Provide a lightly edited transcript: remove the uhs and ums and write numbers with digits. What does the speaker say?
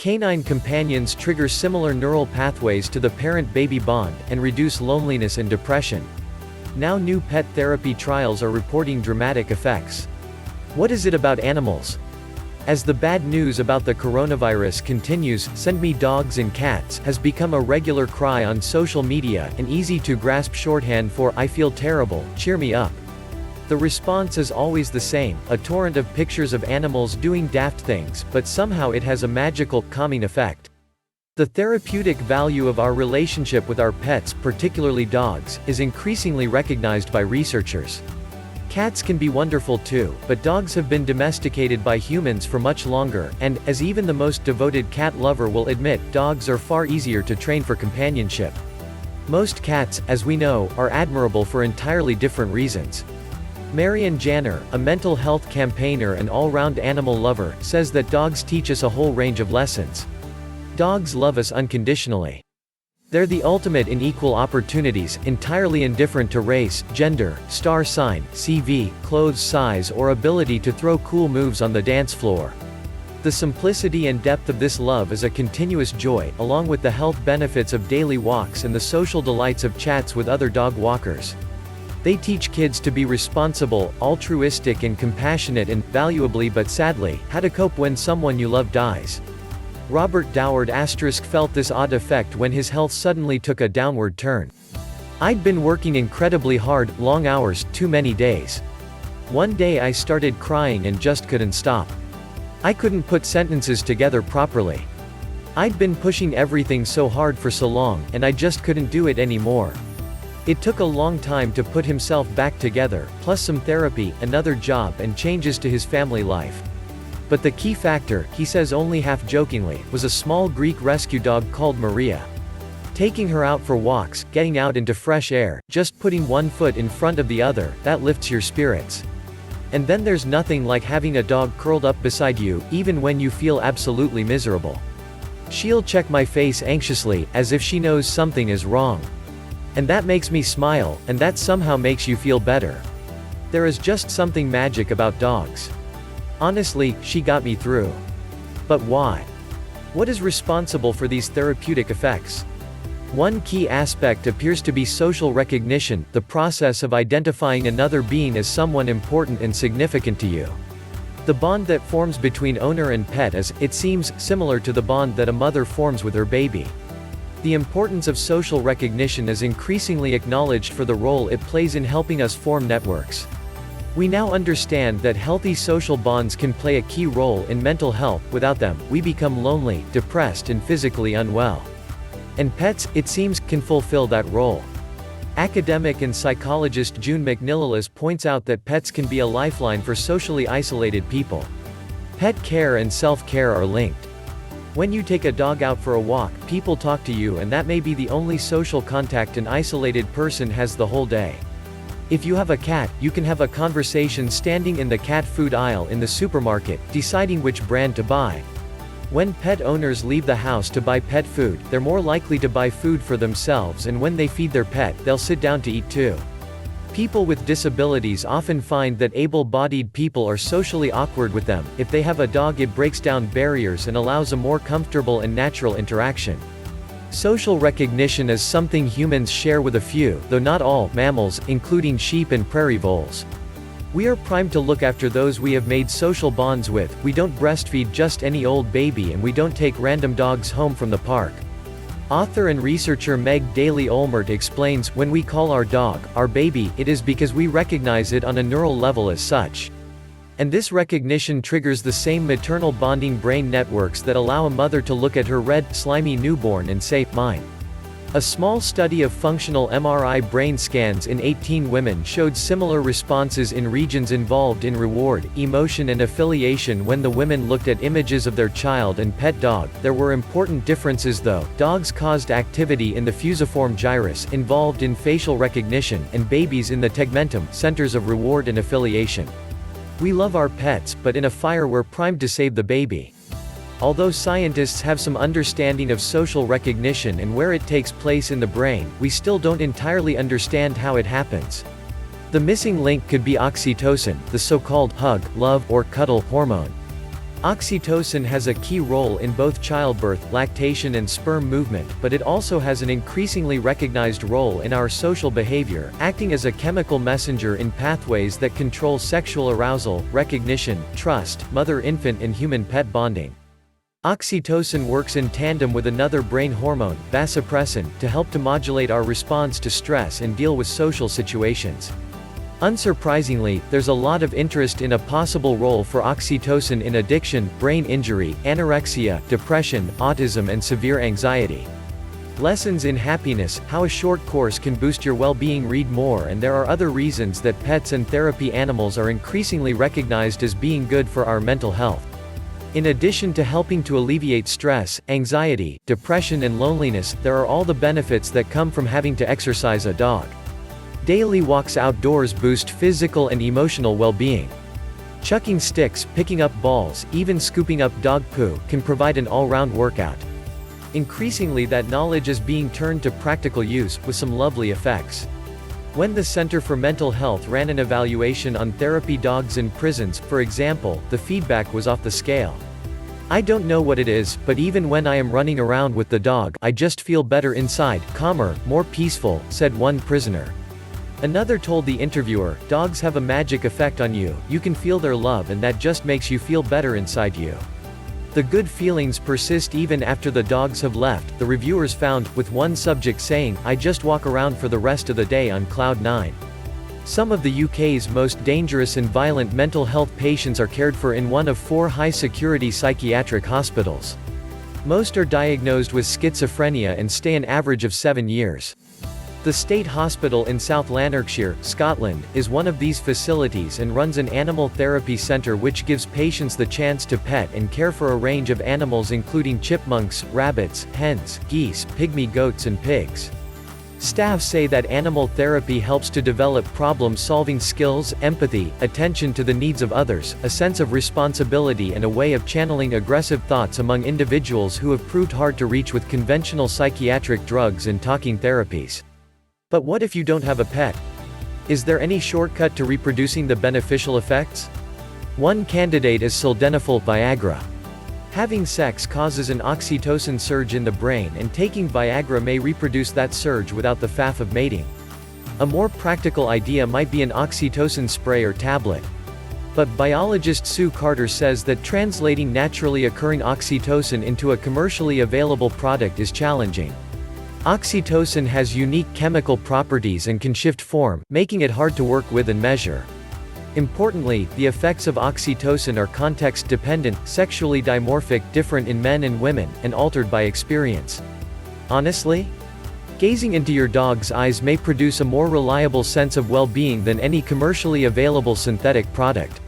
Canine companions trigger similar neural pathways to the parent-baby bond, and reduce loneliness and depression. Now new pet therapy trials are reporting dramatic effects. What is it about animals? As the bad news about the coronavirus continues, "Send me dogs and cats" has become a regular cry on social media, an easy-to-grasp shorthand for "I feel terrible, cheer me up." The response is always the same, a torrent of pictures of animals doing daft things, but somehow it has a magical, calming effect. The therapeutic value of our relationship with our pets, particularly dogs, is increasingly recognized by researchers. Cats can be wonderful too, but dogs have been domesticated by humans for much longer, and, as even the most devoted cat lover will admit, dogs are far easier to train for companionship. Most cats, as we know, are admirable for entirely different reasons. Marian Janner, a mental health campaigner and all-round animal lover, says that dogs teach us a whole range of lessons. Dogs love us unconditionally. They're the ultimate in equal opportunities, entirely indifferent to race, gender, star sign, CV, clothes size or ability to throw cool moves on the dance floor. The simplicity and depth of this love is a continuous joy, along with the health benefits of daily walks and the social delights of chats with other dog walkers. They teach kids to be responsible, altruistic and compassionate and, valuably but sadly, how to cope when someone you love dies. Robert Doward felt this odd effect when his health suddenly took a downward turn. "I'd been working incredibly hard, long hours, too many days. One day I started crying and just couldn't stop. I couldn't put sentences together properly. I'd been pushing everything so hard for so long, and I just couldn't do it anymore." It took a long time to put himself back together, plus some therapy, another job and changes to his family life. But the key factor, he says only half-jokingly, was a small Greek rescue dog called Maria. Taking her out for walks, getting out into fresh air, just putting one foot in front of the other, that lifts your spirits. And then there's nothing like having a dog curled up beside you, even when you feel absolutely miserable. She'll check my face anxiously, as if she knows something is wrong. And that makes me smile, and that somehow makes you feel better. There is just something magic about dogs. Honestly, she got me through. But why? What is responsible for these therapeutic effects? One key aspect appears to be social recognition, the process of identifying another being as someone important and significant to you. The bond that forms between owner and pet is, it seems, similar to the bond that a mother forms with her baby. The importance of social recognition is increasingly acknowledged for the role it plays in helping us form networks. We now understand that healthy social bonds can play a key role in mental health. Without them, we become lonely, depressed and physically unwell. And pets, it seems, can fulfill that role. Academic and psychologist June McNicholas points out that pets can be a lifeline for socially isolated people. Pet care and self-care are linked. When you take a dog out for a walk, people talk to you, and that may be the only social contact an isolated person has the whole day. If you have a cat, you can have a conversation standing in the cat food aisle in the supermarket, deciding which brand to buy. When pet owners leave the house to buy pet food, they're more likely to buy food for themselves, and when they feed their pet, they'll sit down to eat too. People with disabilities often find that able-bodied people are socially awkward with them. If they have a dog, it breaks down barriers and allows a more comfortable and natural interaction. Social recognition is something humans share with a few, though not all, mammals, including sheep and prairie voles. We are primed to look after those we have made social bonds with. We don't breastfeed just any old baby, and we don't take random dogs home from the park. Author and researcher Meg Daly-Olmert explains, when we call our dog, our baby, it is because we recognize it on a neural level as such. And this recognition triggers the same maternal bonding brain networks that allow a mother to look at her red, slimy newborn and say, "Mine." A small study of functional MRI brain scans in 18 women showed similar responses in regions involved in reward, emotion and affiliation when the women looked at images of their child and pet dog. There were important differences though. Dogs caused activity in the fusiform gyrus, involved in facial recognition, and babies in the tegmentum, centers of reward and affiliation. We love our pets, but in a fire we're primed to save the baby. Although scientists have some understanding of social recognition and where it takes place in the brain, we still don't entirely understand how it happens. The missing link could be oxytocin, the so-called hug, love, or cuddle hormone. Oxytocin has a key role in both childbirth, lactation and sperm movement, but it also has an increasingly recognized role in our social behavior, acting as a chemical messenger in pathways that control sexual arousal, recognition, trust, mother-infant and human-pet bonding. Oxytocin works in tandem with another brain hormone, vasopressin, to help to modulate our response to stress and deal with social situations. Unsurprisingly, there's a lot of interest in a possible role for oxytocin in addiction, brain injury, anorexia, depression, autism and severe anxiety. Lessons in Happiness, How a Short Course Can Boost Your Well-Being. Read more. And there are other reasons that pets and therapy animals are increasingly recognized as being good for our mental health. In addition to helping to alleviate stress, anxiety, depression and loneliness, there are all the benefits that come from having to exercise a dog. Daily walks outdoors boost physical and emotional well-being. Chucking sticks, picking up balls, even scooping up dog poo, can provide an all-round workout. Increasingly that knowledge is being turned to practical use, with some lovely effects. When the Center for Mental Health ran an evaluation on therapy dogs in prisons, for example, the feedback was off the scale. "I don't know what it is, but even when I am running around with the dog, I just feel better inside, calmer, more peaceful," said one prisoner. Another told the interviewer, "Dogs have a magic effect on you, you can feel their love and that just makes you feel better inside you. The good feelings persist even after the dogs have left," the reviewers found, with one subject saying, "I just walk around for the rest of the day on cloud 9. Some of the UK's most dangerous and violent mental health patients are cared for in one of 4 high-security psychiatric hospitals. Most are diagnosed with schizophrenia and stay an average of 7 years. The State Hospital in South Lanarkshire, Scotland, is one of these facilities and runs an animal therapy centre which gives patients the chance to pet and care for a range of animals including chipmunks, rabbits, hens, geese, pygmy goats and pigs. Staff say that animal therapy helps to develop problem-solving skills, empathy, attention to the needs of others, a sense of responsibility and a way of channeling aggressive thoughts among individuals who have proved hard to reach with conventional psychiatric drugs and talking therapies. But what if you don't have a pet? Is there any shortcut to reproducing the beneficial effects? One candidate is sildenafil Viagra. Having sex causes an oxytocin surge in the brain and taking Viagra may reproduce that surge without the faff of mating. A more practical idea might be an oxytocin spray or tablet. But biologist Sue Carter says that translating naturally occurring oxytocin into a commercially available product is challenging. Oxytocin has unique chemical properties and can shift form, making it hard to work with and measure. Importantly, the effects of oxytocin are context-dependent, sexually dimorphic, different in men and women, and altered by experience. Honestly? Gazing into your dog's eyes may produce a more reliable sense of well-being than any commercially available synthetic product.